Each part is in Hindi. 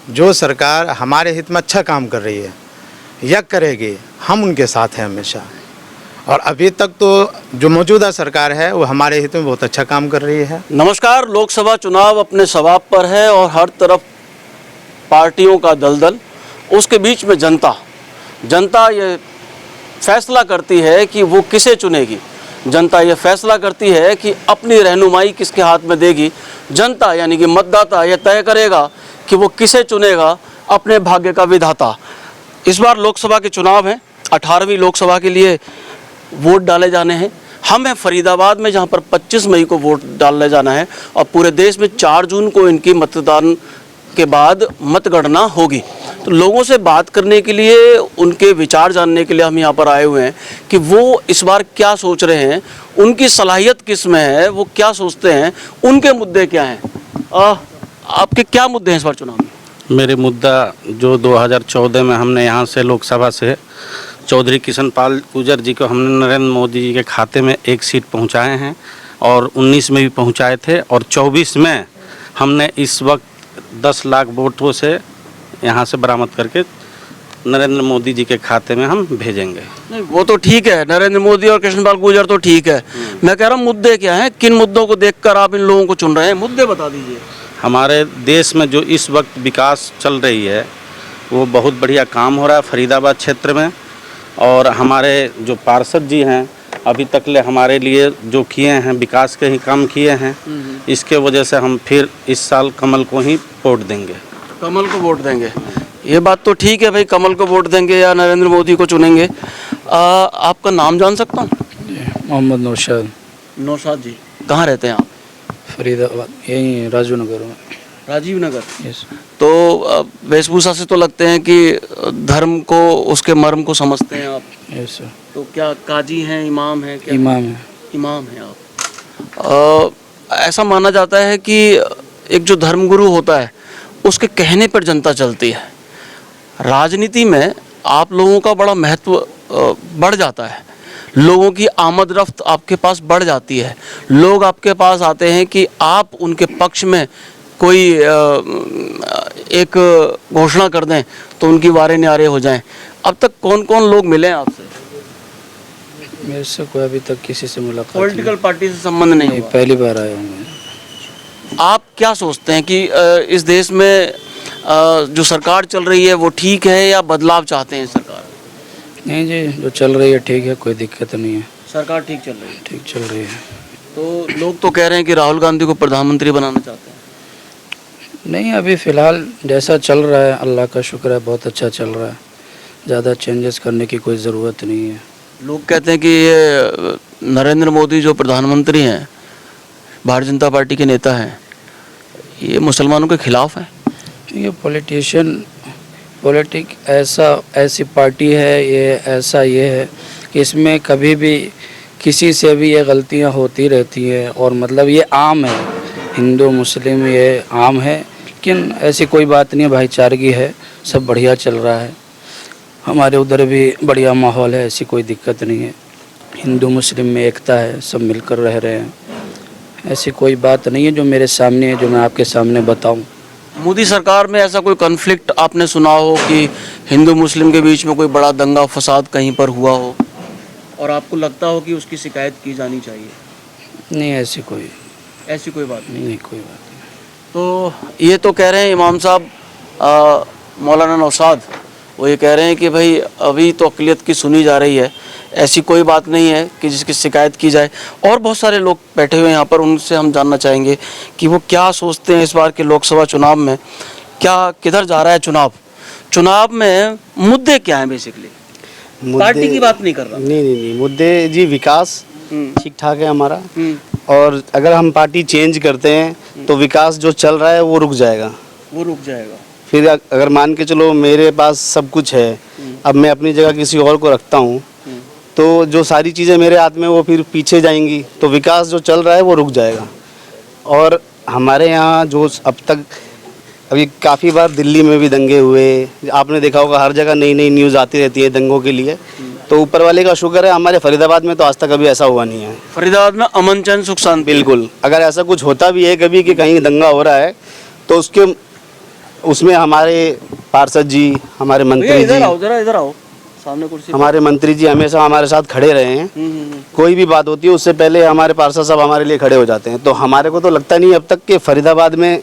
जो सरकार हमारे हित में अच्छा काम कर रही है या करेगी, हम उनके साथ हैं हमेशा। और अभी तक तो जो मौजूदा सरकार है वो हमारे हित में बहुत अच्छा काम कर रही है। नमस्कार, लोकसभा चुनाव अपने शबाब पर है और हर तरफ पार्टियों का दलदल, उसके बीच में जनता ये फैसला करती है कि वो किसे चुनेगी। जनता ये फैसला करती है कि अपनी रहनुमाई किसके हाथ में देगी। जनता यानी कि मतदाता ये तय करेगा कि वो किसे चुनेगा, अपने भाग्य का विधाता। इस बार लोकसभा के चुनाव हैं, 18वीं लोकसभा के लिए वोट डाले जाने हैं। हम हैं फरीदाबाद में, जहां पर 25 मई को वोट डालने जाना है और पूरे देश में 4 जून को इनकी मतदान के बाद मतगणना होगी। तो लोगों से बात करने के लिए, उनके विचार जानने के लिए हम यहाँ पर आए हुए हैं कि वो इस बार क्या सोच रहे हैं, उनकी सलाहियत किस में है, वो क्या सोचते हैं, उनके मुद्दे क्या हैं। आपके क्या मुद्दे हैं इस बार चुनाव में? मेरे मुद्दा जो 2014 में हमने यहाँ से लोकसभा से चौधरी किशन पाल गुर्जर जी को हमने नरेंद्र मोदी जी के खाते में 1 सीट पहुँचाए हैं और 19 में भी पहुँचाए थे और 24 में हमने इस वक्त 10 लाख वोटों से यहाँ से बरामद करके नरेंद्र मोदी जी के खाते में हम भेजेंगे। नहीं, वो तो ठीक है, नरेंद्र मोदी और कृष्ण पाल गुर्जर तो ठीक है। मैं कह रहा हूँ मुद्दे क्या हैं, किन मुद्दों को देखकर आप इन लोगों को चुन रहे हैं, मुद्दे बता दीजिए। हमारे देश में जो इस वक्त विकास चल रही है वो बहुत बढ़िया काम हो रहा है फरीदाबाद क्षेत्र में। और हमारे जो पार्षद जी हैं अभी तक ले हमारे लिए जो किए हैं विकास के ही काम किए हैं, इसके वजह से हम फिर इस साल कमल को ही वोट देंगे। कमल को वोट देंगे, ये बात तो ठीक है भाई, कमल को वोट देंगे या नरेंद्र मोदी को चुनेंगे। आपका नाम जान सकता हूँ? मोहम्मद नौशाद। नौशाद जी, कहाँ रहते हैं आप? फरीदाबाद, यहीं राजीव नगर में। राजीव नगर। यस। तो वेशभूषा से तो लगते हैं कि धर्म को, उसके मर्म को समझते हैं आप। Yes sir. तो क्या काजी हैं, इमाम हैं? क्या इमाम है। इमाम हैं आप। ऐसा माना जाता है कि एक जो धर्मगुरु होता है उसके कहने पर जनता चलती है। राजनीति में आप लोगों का बड़ा महत्व बढ़ जाता है, लोगों की आमद रफ्त आपके पास बढ़ जाती है। लोग आपके पास आते हैं कि आप उनके पक्ष में कोई एक घोषणा कर दें तो उनकी वारे न्यारे हो जाएं। अब तक कौन कौन लोग मिले हैं आपसे? मेरे से कोई अभी तक किसी से मुलाकात पॉलिटिकल पार्टी से संबंध नहीं हुआ? पहली बार आया हूँ मैं। आप क्या सोचते हैं कि इस देश में जो सरकार चल रही है वो ठीक है या बदलाव चाहते हैं सरकार? नहीं जी, जो चल रही है ठीक है, कोई दिक्कत नहीं है। सरकार ठीक चल रही है? ठीक चल रही है। तो लोग तो कह रहे हैं कि राहुल गांधी को प्रधानमंत्री बनाना चाहते हैं। नहीं, अभी फ़िलहाल जैसा चल रहा है अल्लाह का शुक्र है, बहुत अच्छा चल रहा है। ज़्यादा चेंजेस करने की कोई ज़रूरत नहीं है। लोग कहते हैं कि ये नरेंद्र मोदी जो प्रधानमंत्री हैं, भारतीय जनता पार्टी के नेता हैं, ये मुसलमानों के खिलाफ है। ये ऐसी पार्टी है, ये ऐसा ये है कि इसमें कभी भी किसी से भी ये गलतियां होती रहती हैं और मतलब ये आम है, हिंदू मुस्लिम ये आम है। लेकिन ऐसी कोई बात नहीं है, भाईचारगी है, सब बढ़िया चल रहा है। हमारे उधर भी बढ़िया माहौल है, ऐसी कोई दिक्कत नहीं है। हिंदू मुस्लिम में एकता है, सब मिलकर रह रहे हैं। ऐसी कोई बात नहीं है जो मेरे सामने है, जो मैं आपके सामने बताऊं। मोदी सरकार में ऐसा कोई कॉन्फ्लिक्ट आपने सुना हो कि हिंदू मुस्लिम के बीच में कोई बड़ा दंगा फसाद कहीं पर हुआ हो और आपको लगता हो कि उसकी शिकायत की जानी चाहिए? नहीं, ऐसी कोई बात नहीं, कोई बात नहीं। तो ये तो कह रहे हैं इमाम साहब, मौलाना नौशाद, वो ये कह रहे हैं कि भाई अभी तो अक़लियत की सुनी जा रही है, ऐसी कोई बात नहीं है कि जिसकी शिकायत की जाए। और बहुत सारे लोग बैठे हुए हैं यहाँ पर, उनसे हम जानना चाहेंगे कि वो क्या सोचते हैं इस बार के लोकसभा चुनाव में, क्या किधर जा रहा है चुनाव में मुद्दे क्या हैं बेसिकली? पार्टी की बात नहीं कर रहा। नहीं, मुद्दे जी विकास ठीक ठाक है हमारा। और अगर हम पार्टी चेंज करते हैं तो विकास जो चल रहा है वो रुक जाएगा। फिर अगर मान के चलो मेरे पास सब कुछ है, अब मैं अपनी जगह किसी और को रखता हूँ तो जो सारी चीज़ें मेरे हाथ में वो फिर पीछे जाएंगी, तो विकास जो चल रहा है वो रुक जाएगा। और हमारे यहाँ जो अब तक अभी काफ़ी बार दिल्ली में भी दंगे हुए, आपने देखा होगा, हर जगह नई नई न्यूज़ आती रहती है दंगों के लिए। तो ऊपर वाले का शुक्र है हमारे फरीदाबाद में तो आज तक कभी ऐसा हुआ नहीं है। फरीदाबाद में अमन चैन सुख शांति। बिल्कुल, अगर ऐसा कुछ होता भी है कभी कि कहीं दंगा हो रहा है तो उसके उसमें हमारे पार्षद जी, हमारे भैया मंत्री इधर जी, आओ, जरा इधर आओ, सामने कुर्सी पे। हमारे मंत्री जी हमेशा हमारे साथ खड़े रहे हैं। कोई भी बात होती है उससे पहले हमारे पार्षद साहब हमारे लिए खड़े हो जाते हैं। तो हमारे को तो लगता नहीं अब तक कि फरीदाबाद में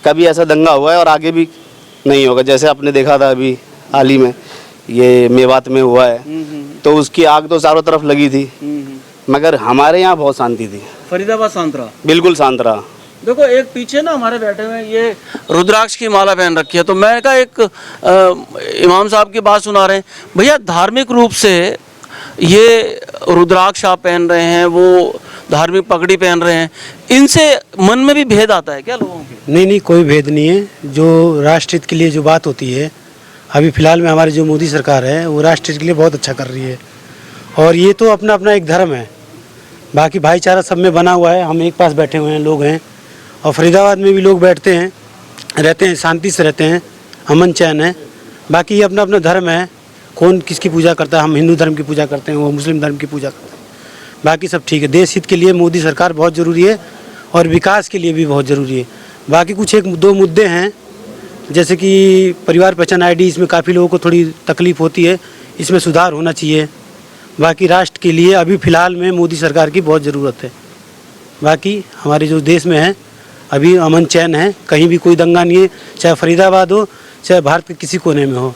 कभी ऐसा दंगा हुआ है और आगे भी नहीं होगा। जैसे आपने देखा था अभी हाल ही में ये मेवात में हुआ है, तो उसकी आग तो चारों तरफ लगी थी, मगर हमारे यहाँ बहुत शांति थी, फरीदाबाद शांत रहा। बिल्कुल शांत रहा। देखो एक पीछे ना हमारे बैठे हुए हैं, ये रुद्राक्ष की माला पहन रखी है। तो मैं कहा एक इमाम साहब की बात सुना रहे हैं, भैया धार्मिक रूप से ये रुद्राक्ष आप पहन रहे हैं, वो धार्मिक पगड़ी पहन रहे हैं, इनसे मन में भी भेद आता है क्या लोगों के? नहीं, कोई भेद नहीं है। जो राष्ट्र हित के लिए जो बात होती है, अभी फ़िलहाल में हमारी जो मोदी सरकार है वो राष्ट्र हित के लिए बहुत अच्छा कर रही है। और ये तो अपना अपना एक धर्म है, बाकी भाईचारा सब में बना हुआ है। हम एक पास बैठे हुए हैं, लोग हैं, और फरीदाबाद में भी लोग बैठते हैं, रहते हैं, शांति से रहते हैं, अमन चैन है। बाकी ये अपना अपना धर्म है, कौन किसकी पूजा करता है। हम हिंदू धर्म की पूजा करते हैं, वो मुस्लिम धर्म की पूजा करते हैं, बाकी सब ठीक है। देश हित के लिए मोदी सरकार बहुत ज़रूरी है और विकास के लिए भी बहुत ज़रूरी है। बाकी कुछ एक दो मुद्दे हैं, जैसे कि परिवार पहचान आईडी, इसमें काफ़ी लोगों को थोड़ी तकलीफ़ होती है, इसमें सुधार होना चाहिए। बाकी राष्ट्र के लिए अभी फ़िलहाल में मोदी सरकार की बहुत ज़रूरत है। बाकी हमारे जो देश में है अभी अमन चैन है, कहीं भी कोई दंगा नहीं है, चाहे फरीदाबाद हो चाहे भारत के किसी कोने में हो।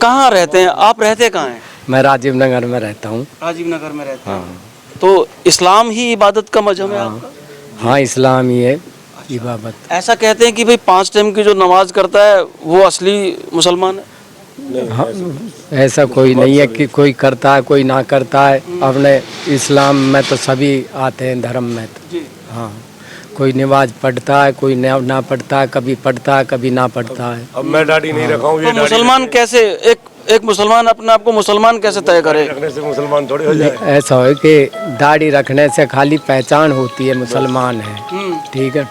कहाँ रहते हैं आप? रहते कहाँ हैं? मैं राजीव नगर में रहता हूँ। राजीव नगर में रहते हैं। तो इस्लाम ही इबादत का मजहब है आपका? हाँ, इस्लाम ही है इबादत। ऐसा कहते हैं कि भाई 5 टाइम की जो नमाज करता है वो असली मुसलमान है। हाँ, ऐसा कोई नहीं है कि कोई करता है कोई ना करता है। अपने इस्लाम में तो सभी आते हैं धर्म में तो। जी। हाँ, कोई नमाज पढ़ता है, कोई ना पढ़ता है, कभी पढ़ता है कभी ना पढ़ता है। अब मैं दाढ़ी नहीं रखा हूँ, तो मुसलमान कैसे एक मुसलमान अपने आप को मुसलमान कैसे तय करे? रखने से मुसलमान थोड़ी हो जाए। ऐसा है कि दाढ़ी रखने से खाली पहचान होती है मुसलमान है, ठीक है,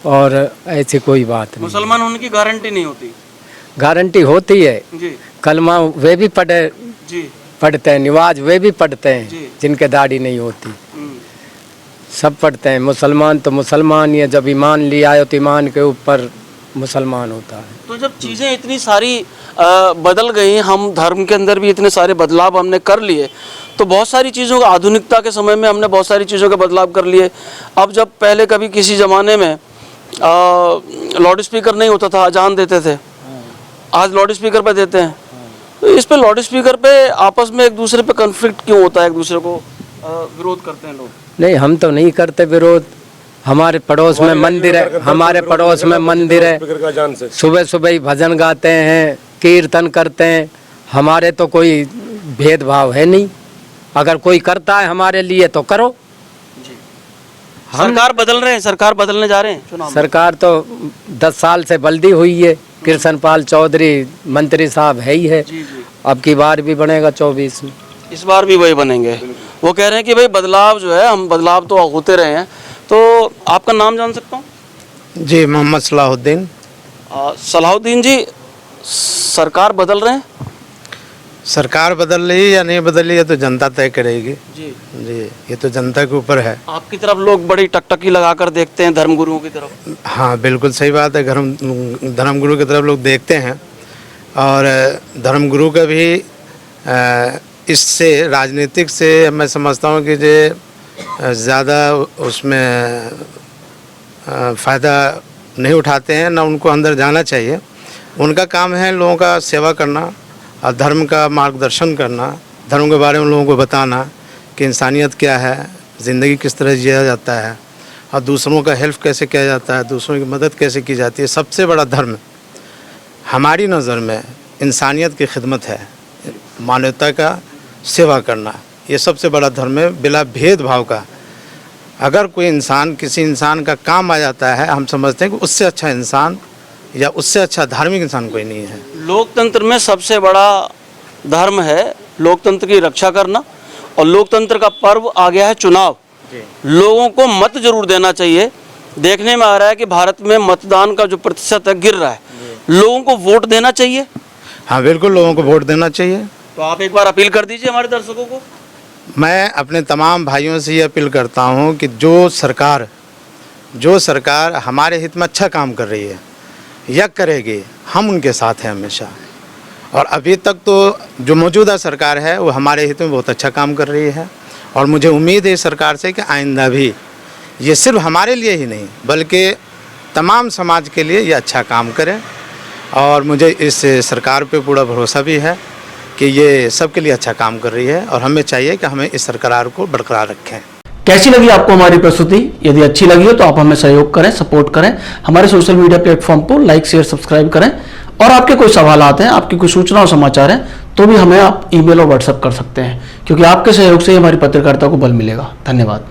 और ऐसी कोई बात नहीं। मुसलमान होने की गारंटी नहीं होती। गारंटी होती है। जी कलमा वे भी जी पढ़ते हैं, नमाज वे भी पढ़ते जी। हैं जिनके दाढ़ी नहीं होती, सब पढ़ते हैं। मुसलमान तो मुसलमान ही है, जब ईमान लिया है तो ईमान के ऊपर मुसलमान होता है। तो जब चीज़ें इतनी सारी बदल गई, हम धर्म के अंदर भी इतने सारे बदलाव हमने कर लिए, तो बहुत सारी चीज़ों का आधुनिकता के समय में हमने बहुत सारी चीज़ों के बदलाव कर लिए। अब जब पहले कभी किसी ज़माने में लाउड स्पीकर नहीं होता था, अजान देते थे, आज लाउड स्पीकर पे देते हैं। तो इस पे लाउड स्पीकर पे आपस में एक दूसरे पे कन्फ्लिक्ट क्यों होता है, एक दूसरे को विरोध करते हैं लोग? नहीं, हम तो नहीं करते विरोध। हमारे पड़ोस में मंदिर है, हमारे पड़ोस में मंदिर है, सुबह सुबह ही भजन गाते हैं, कीर्तन करते हैं। हमारे तो कोई भेदभाव है नहीं, अगर कोई करता है हमारे लिए तो करो। सरकार बदल रहे हैं, सरकार बदलने जा रहे हैं चुनाव में। सरकार तो 10 साल से बल्दी हुई है, कृष्णपाल चौधरी मंत्री साहब है ही है। अब की बार भी बनेगा 24 में, इस बार भी वही बनेंगे। वो कह रहे हैं कि भाई बदलाव जो है, हम बदलाव तो होते रहे हैं। तो आपका नाम जान सकता हूँ? जी, मोहम्मद सलाहुद्दीन। सलाहुद्दीन जी, सरकार बदल रहे हैं? सरकार बदल रही है या नहीं बदल रही है तो जनता तय करेगी। जी जी, ये तो जनता के ऊपर है। आपकी तरफ लोग बड़ी टकटकी लगाकर देखते हैं धर्मगुरुओं की तरफ। हाँ, बिल्कुल सही बात है। धर्मगुरु की तरफ लोग देखते हैं, और धर्मगुरु का भी इससे राजनीतिक से मैं समझता हूँ कि जो ज़्यादा उसमें फ़ायदा नहीं उठाते हैं, ना उनको अंदर जाना चाहिए। उनका काम है लोगों का सेवा करना और धर्म का मार्गदर्शन करना, धर्म के बारे में लोगों को बताना कि इंसानियत क्या है, ज़िंदगी किस तरह जिया जाता है, और दूसरों का हेल्प कैसे किया जाता है, दूसरों की मदद कैसे की जाती है। सबसे बड़ा धर्म हमारी नज़र में इंसानियत की खिदमत है, मानवता का सेवा करना, ये सबसे बड़ा धर्म है, बिना भेदभाव का। अगर कोई इंसान किसी इंसान का काम आ जाता है, हम समझते हैं कि उससे अच्छा इंसान या उससे अच्छा धार्मिक इंसान कोई नहीं है। लोकतंत्र में सबसे बड़ा धर्म है लोकतंत्र की रक्षा करना, और लोकतंत्र का पर्व आ गया है चुनाव। लोगों को मत जरूर देना चाहिए। देखने में आ रहा है कि भारत में मतदान का जो प्रतिशत है गिर रहा है। लोगों को वोट देना चाहिए। हाँ, बिल्कुल लोगों को वोट देना चाहिए। तो आप एक बार अपील कर दीजिए हमारे दर्शकों को। मैं अपने तमाम भाइयों से ये अपील करता हूँ कि जो सरकार हमारे हित में अच्छा काम कर रही है, यज्ञ करेगी, हम उनके साथ हैं हमेशा। और अभी तक तो जो मौजूदा सरकार है वो हमारे हित में बहुत अच्छा काम कर रही है, और मुझे उम्मीद है इस सरकार से कि आइंदा भी ये सिर्फ हमारे लिए ही नहीं बल्कि तमाम समाज के लिए ये अच्छा काम करें। और मुझे इस सरकार पे पूरा भरोसा भी है कि ये सबके लिए अच्छा काम कर रही है, और हमें चाहिए कि हमें इस सरकार को बरकरार रखें। कैसी लगी आपको हमारी प्रस्तुति? यदि अच्छी लगी हो तो आप हमें सहयोग करें, सपोर्ट करें, हमारे सोशल मीडिया प्लेटफॉर्म को लाइक शेयर सब्सक्राइब करें। और आपके कोई सवाल आते हैं, आपकी कोई सूचना और समाचार हैं, तो भी हमें आप ईमेल और व्हाट्सएप कर सकते हैं, क्योंकि आपके सहयोग से हमारी पत्रकारिता को बल मिलेगा। धन्यवाद।